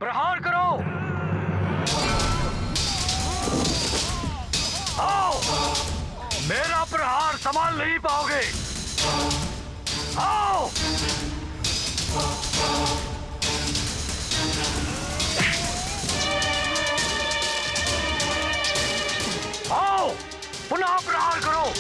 प्रहार करो। आओ, मेरा प्रहार संभाल नहीं पाओगे। आओ, आओ, पुनः प्रहार करो।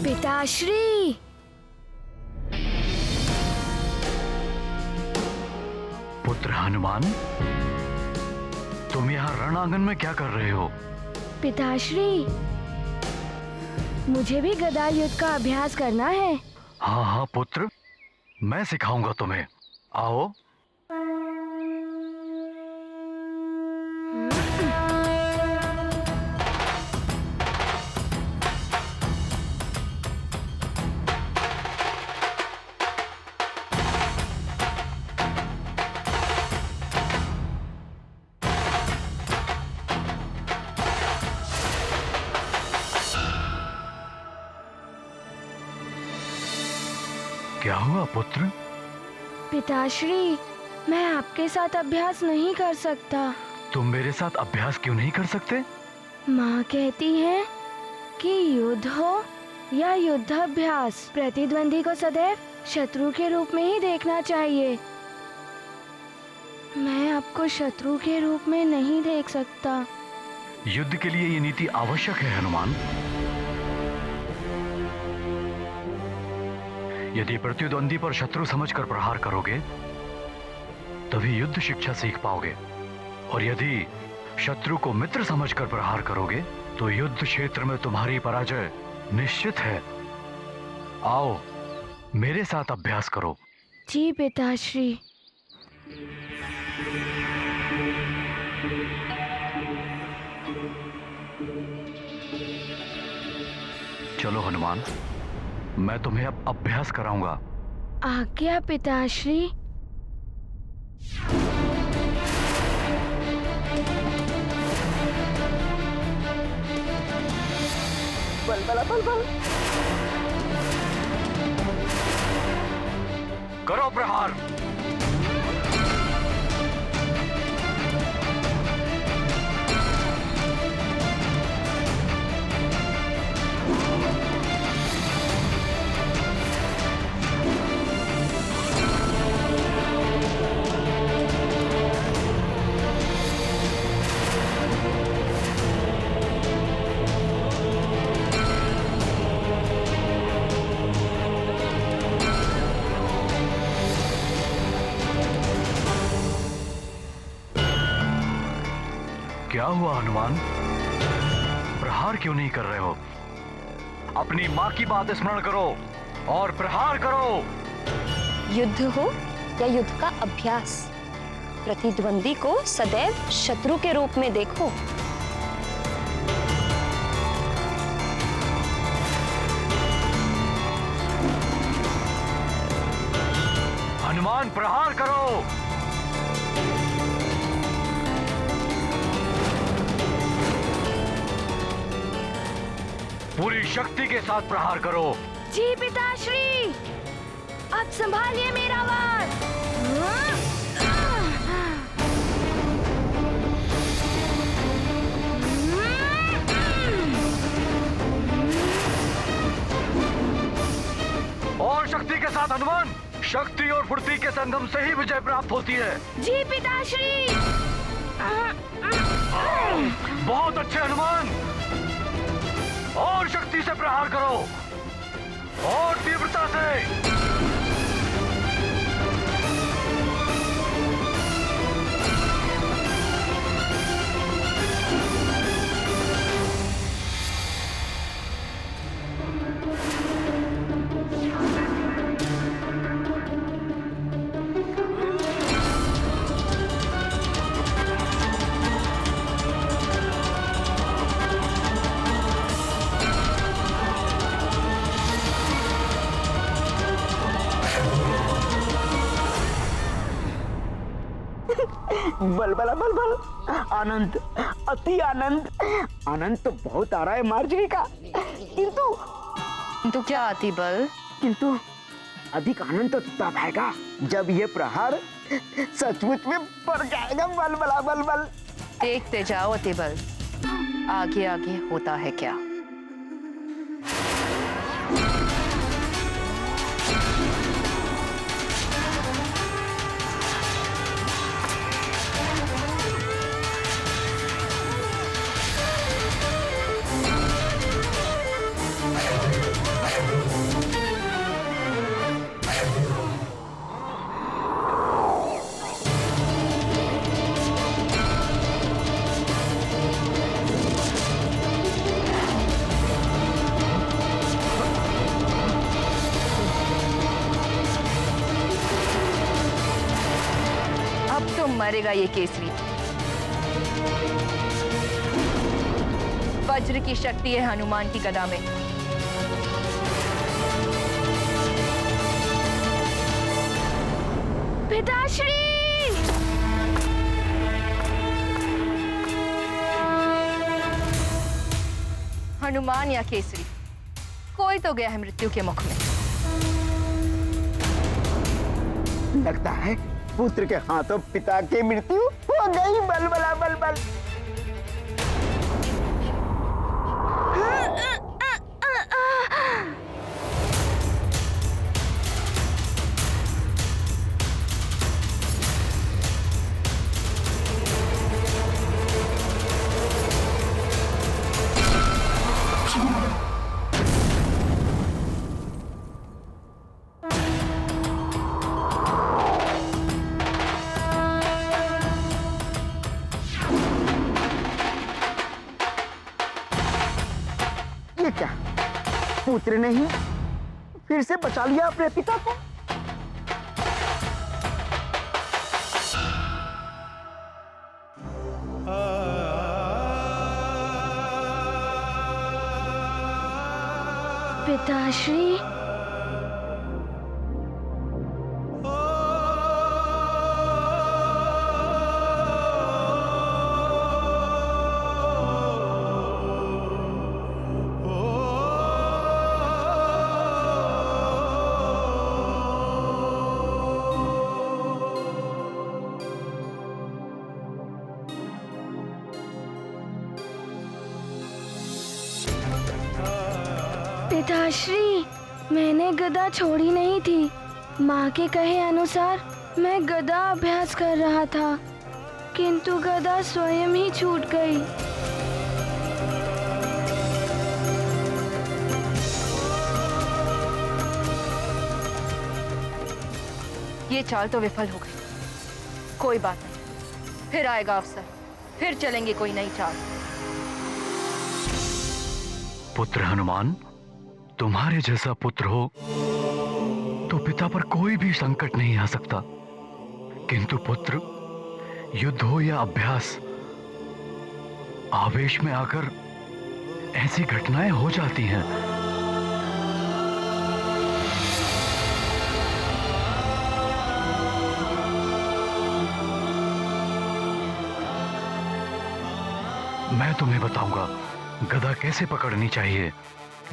पिताश्री, पुत्र हनुमान, तुम यहाँ रणांगन में क्या कर रहे हो? पिताश्री, मुझे भी गदा युद्ध का अभ्यास करना है। हाँ हाँ पुत्र, मैं सिखाऊंगा तुम्हें। आओ। क्या हुआ पुत्र? पिताश्री, मैं आपके साथ अभ्यास नहीं कर सकता। तुम मेरे साथ अभ्यास क्यों नहीं कर सकते? माँ कहती है कि युद्ध हो या युद्धाभ्यास, प्रतिद्वंदी को सदैव शत्रु के रूप में ही देखना चाहिए। मैं आपको शत्रु के रूप में नहीं देख सकता। युद्ध के लिए ये नीति आवश्यक है हनुमान। यदि प्रतिद्वंदी पर शत्रु समझकर प्रहार करोगे तभी युद्ध शिक्षा सीख पाओगे, और यदि शत्रु को मित्र समझकर प्रहार करोगे तो युद्ध क्षेत्र में तुम्हारी पराजय निश्चित है। आओ, मेरे साथ अभ्यास करो। जी पिताश्री। चलो हनुमान, मैं तुम्हें अब अभ्यास कराऊंगा। आज्ञा पिताश्री। बल बल बल बल। करो प्रहार। क्या हुआ हनुमान? प्रहार क्यों नहीं कर रहे हो? अपनी माँ की बात स्मरण करो और प्रहार करो। युद्ध हो या युद्ध का अभ्यास, प्रतिद्वंदी को सदैव शत्रु के रूप में देखो। हनुमान, प्रहार करो। पूरी शक्ति के साथ प्रहार करो। जी पिताश्री। अब संभालिए मेरा वार। और शक्ति के साथ हनुमान। शक्ति और फुर्ती के संगम से ही विजय प्राप्त होती है। जी पिताश्री। बहुत अच्छे हनुमान। और शक्ति से प्रहार करो और तीव्रता से। बल बल बल बल, आनंद, अति आनंद। आनंद तो बहुत आ रहा है मार्जरी का, तो क्या आती बल? किंतु अधिक आनंद तो तब आएगा जब ये प्रहार सचमुच में पड़ जाएगा। बल बला बल बल। देखते जाओ अतिबल, आगे आगे होता है क्या। मरेगा ये केसरी। वज्र की शक्ति है हनुमान की गदा में। पिताश्री! हनुमान या केसरी, कोई तो गया है मृत्यु के मुख में। लगता है पुत्र के हाथों पिता की मृत्यु हो गई। बल बला बल बल। क्या पुत्र ने ही फिर से बचा लिया अपने पिता को? पिताश्री, पिताश्री, मैंने गदा छोड़ी नहीं थी। माँ के कहे अनुसार मैं गदा अभ्यास कर रहा था, किंतु गदा स्वयं ही छूट गई। ये चाल तो विफल हो गई। कोई बात नहीं, फिर आएगा अवसर, फिर चलेंगे कोई नई चाल। पुत्र हनुमान, तुम्हारे जैसा पुत्र हो तो पिता पर कोई भी संकट नहीं आ सकता, किंतु पुत्र, युद्ध हो या अभ्यास, आवेश में आकर ऐसी घटनाएं हो जाती हैं। मैं तुम्हें बताऊंगा गदा कैसे पकड़नी चाहिए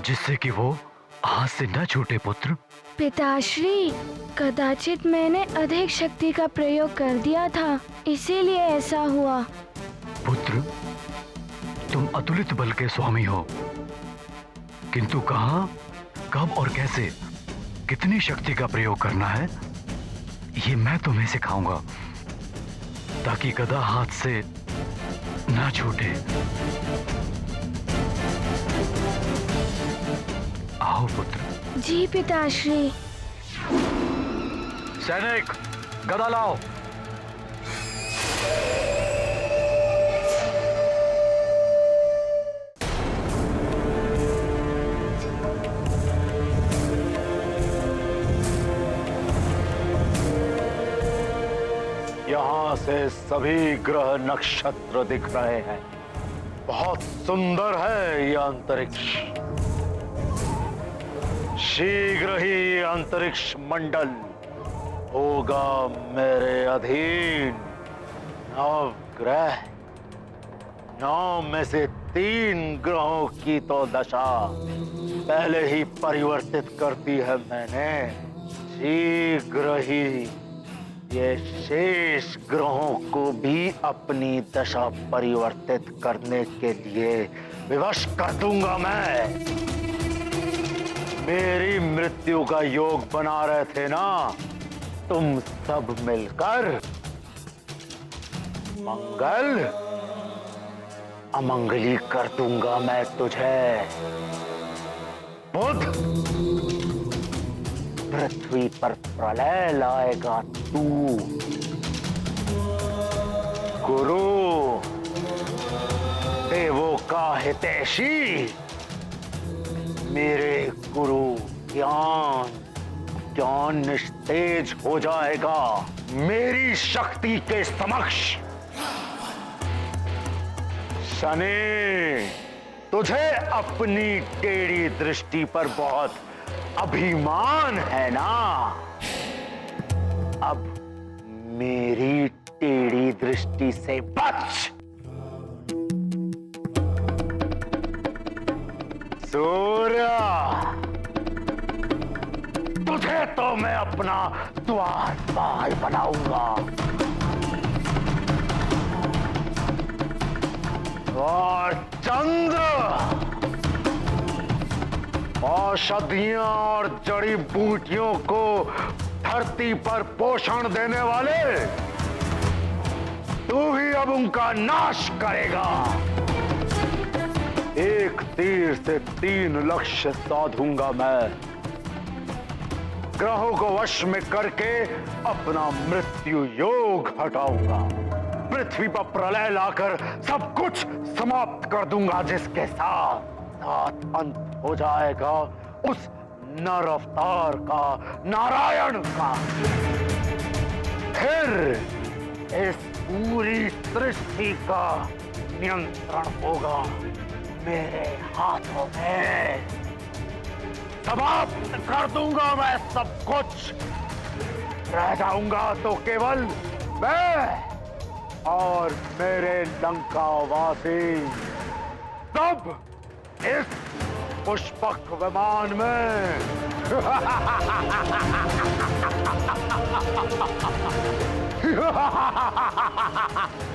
जिससे कि वो हाथ से न छूटे। पुत्र पिताश्री, कदाचित मैंने अधिक शक्ति का प्रयोग कर दिया था, इसीलिए ऐसा हुआ। पुत्र, तुम अतुलित बल के स्वामी हो, किंतु कहां, कब और कैसे, कितनी शक्ति का प्रयोग करना है, ये मैं तुम्हें सिखाऊंगा, ताकि गदा हाथ से ना छूटे। आओ पुत्र। जी पिताश्री। सैनिक, गदा लाओ। यहाँ से सभी ग्रह नक्षत्र दिख रहे हैं। बहुत सुंदर है यह अंतरिक्ष। शीघ्र ही अंतरिक्ष मंडल होगा मेरे अधीन। 9 ग्रह, 9 में से 3 ग्रहों की तो दशा पहले ही परिवर्तित करती है मैंने। शीघ्र ही ये शेष ग्रहों को भी अपनी दशा परिवर्तित करने के लिए विवश कर दूंगा मैं। मेरी मृत्यु का योग बना रहे थे ना तुम सब मिलकर, मंगल अमंगली कर दूंगा मैं तुझे। बुध, पृथ्वी पर प्रलय लाएगा तू। गुरु, देवों का हितैषी, मेरे गुरु ज्ञान निस्तेज हो जाएगा मेरी शक्ति के समक्ष। शनि, तुझे अपनी टेढ़ी दृष्टि पर बहुत अभिमान है ना? अब मेरी टेढ़ी दृष्टि से बच। सूर्य, तुझे तो मैं अपना द्वारपाल बनाऊंगा। और चंद्र, औषधियां और जड़ी बूटियों को धरती पर पोषण देने वाले, तू ही अब उनका नाश करेगा। एक तीर से 3 लक्ष्य साधूंगा मैं। ग्रहों को वश में करके अपना मृत्यु योग हटाऊंगा। पृथ्वी पर प्रलय लाकर सब कुछ समाप्त कर दूंगा, जिसके साथ अंत हो जाएगा उस नर अवतार का, नारायण का। फिर इस पूरी सृष्टि का नियंत्रण होगा मेरे हाथों में। समाप्त कर दूंगा मैं सब कुछ। रह जाऊंगा तो केवल मैं और मेरे लंकावासी। तब इस पुष्पक विमान में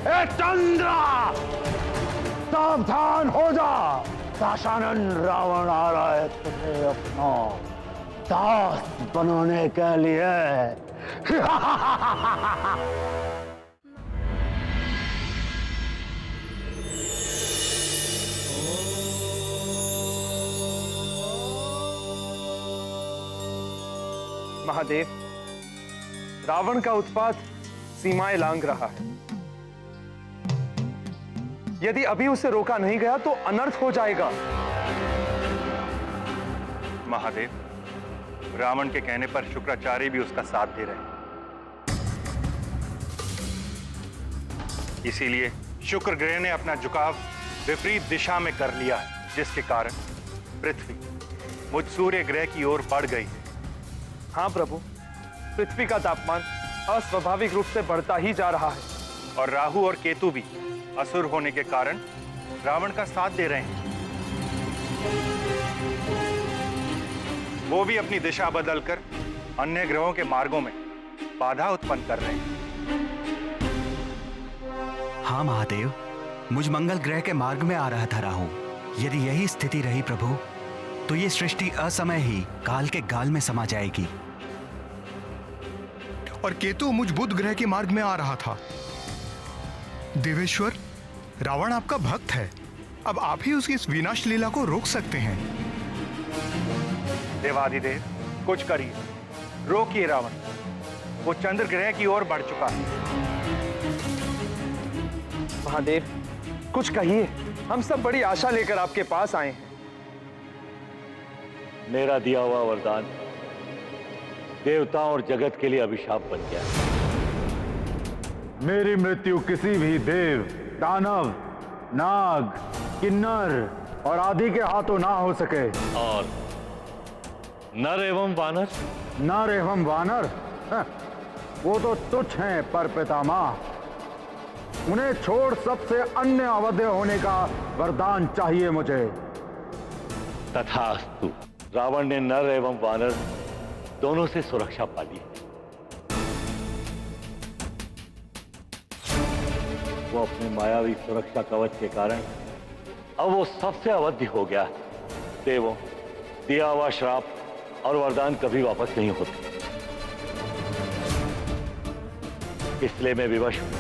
ए चंद्र, सावधान हो जा। दाशानन रावण आ रहा है तुझे अपना दास बनाने के लिए। महादेव, रावण का उत्पात सीमाएं लांघ रहा है। यदि अभी उसे रोका नहीं गया तो अनर्थ हो जाएगा। महादेव, रावण के कहने पर शुक्राचार्य भी उसका साथ दे रहे हैं। इसीलिए शुक्र ग्रह ने अपना झुकाव विपरीत दिशा में कर लिया है, जिसके कारण पृथ्वी मुझ सूर्य ग्रह की ओर बढ़ गई है। हाँ प्रभु, पृथ्वी का तापमान अस्वाभाविक रूप से बढ़ता ही जा रहा है। और राहु और केतु भी असुर होने के कारण रावण का साथ दे रहे हैं। वो भी अपनी दिशा बदलकर अन्य ग्रहों के मार्गों में बाधा उत्पन्न कर रहे हैं। हाँ महादेव, मुझ मंगल ग्रह के मार्ग में आ रहा था राहु। यदि यही स्थिति रही प्रभु, तो ये सृष्टि असमय ही काल के गाल में समा जाएगी। और केतु मुझ बुध ग्रह के मार्ग में आ रहा था। देवेश्वर, रावण आपका भक्त है। अब आप ही उसकी इस विनाश लीला को रोक सकते हैं। देवादिदेव, कुछ करिए, रोकिए रावण। वो चंद्र ग्रह की ओर बढ़ चुका है। महादेव, कुछ कहिए, हम सब बड़ी आशा लेकर आपके पास आए हैं। मेरा दिया हुआ वरदान देवताओं और जगत के लिए अभिशाप बन गया। मेरी मृत्यु किसी भी देव, दानव, नाग, किन्नर और आदि के हाथों ना हो सके। और नर एवं वानर? नर एवं वानर, वो तो तुच्छ हैं पर पितामह। उन्हें छोड़ सबसे अन्य अवध्य होने का वरदान चाहिए मुझे। तथास्तु। रावण ने नर एवं वानर दोनों से सुरक्षा पा ली। वो अपने मायावी सुरक्षा कवच के कारण अब वो सबसे अवध्य हो गया है। देवों, दिया हुआ श्राप और वरदान कभी वापस नहीं होते, इसलिए मैं विवश हूं।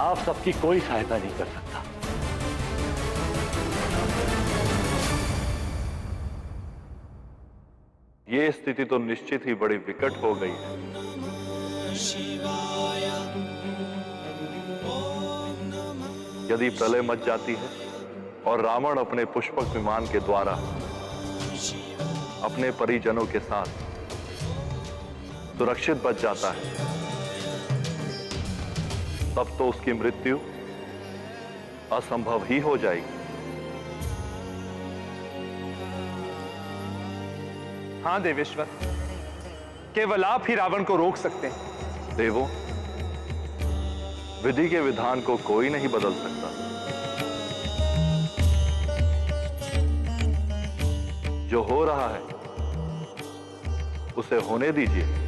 आप सबकी कोई सहायता नहीं कर सकता। ये स्थिति तो निश्चित ही बड़ी विकट हो गई है। यदि प्रलय मच जाती है और रावण अपने पुष्पक विमान के द्वारा अपने परिजनों के साथ सुरक्षित बच जाता है, तब तो उसकी मृत्यु असंभव ही हो जाएगी। हाँ देवेश्वर, केवल आप ही रावण को रोक सकते हैं। देवों, विधि के विधान को कोई नहीं बदल सकता। जो हो रहा है उसे होने दीजिए।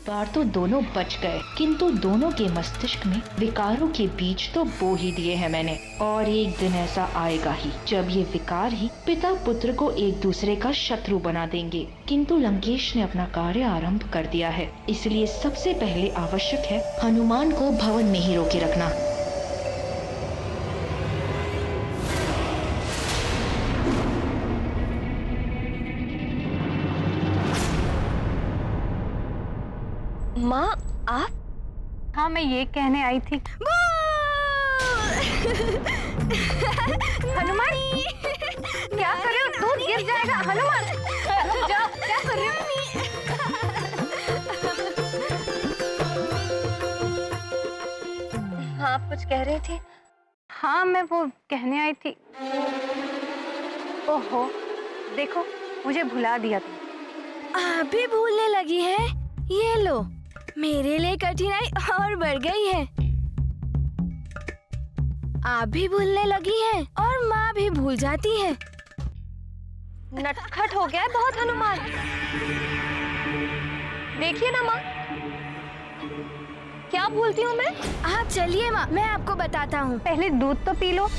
बार तो दोनों बच गए, किंतु दोनों के मस्तिष्क में विकारों के बीज तो बो ही दिए हैं मैंने। और एक दिन ऐसा आएगा ही जब ये विकार ही पिता पुत्र को एक दूसरे का शत्रु बना देंगे। किंतु लंकेश ने अपना कार्य आरंभ कर दिया है, इसलिए सबसे पहले आवश्यक है हनुमान को भवन में ही रोके रखना। माँ, आप? हाँ, मैं ये कहने आई थी। हनुमान, क्या कर रहे हो? दूध गिर जाएगा। हनुमान, जाओ, क्या कर रहे हो? हाँ, आप कुछ कह रही थी? हाँ, मैं वो कहने आई थी। ओहो, देखो, मुझे भुला दिया तुम। आप भी भूलने लगी है? ये लो, मेरे लिए कठिनाई और बढ़ गई है। आप भी भूलने लगी हैं और माँ भी भूल जाती है। नटखट हो गया है बहुत हनुमान। देखिए ना माँ, क्या भूलती हूँ मैं? आप चलिए माँ, मैं आपको बताता हूँ। पहले दूध तो पी लो।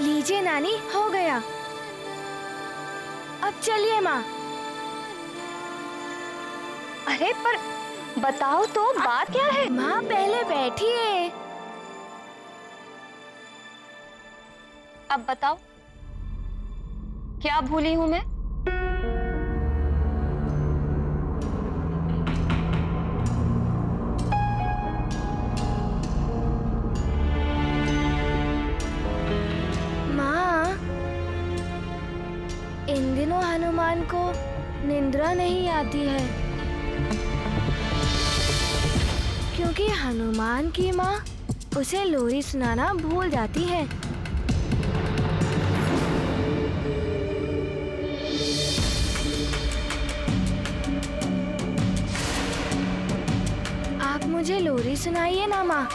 लीजिए नानी, हो गया। अब चलिए माँ। अरे पर बताओ तो, बात क्या है? माँ पहले बैठिए। अब बताओ, क्या भूली हूँ मैं? इन दिनों हनुमान को निंद्रा नहीं आती है, क्योंकि हनुमान की माँ उसे लोरी सुनाना भूल जाती है। आप मुझे लोरी सुनाइए ना माँ।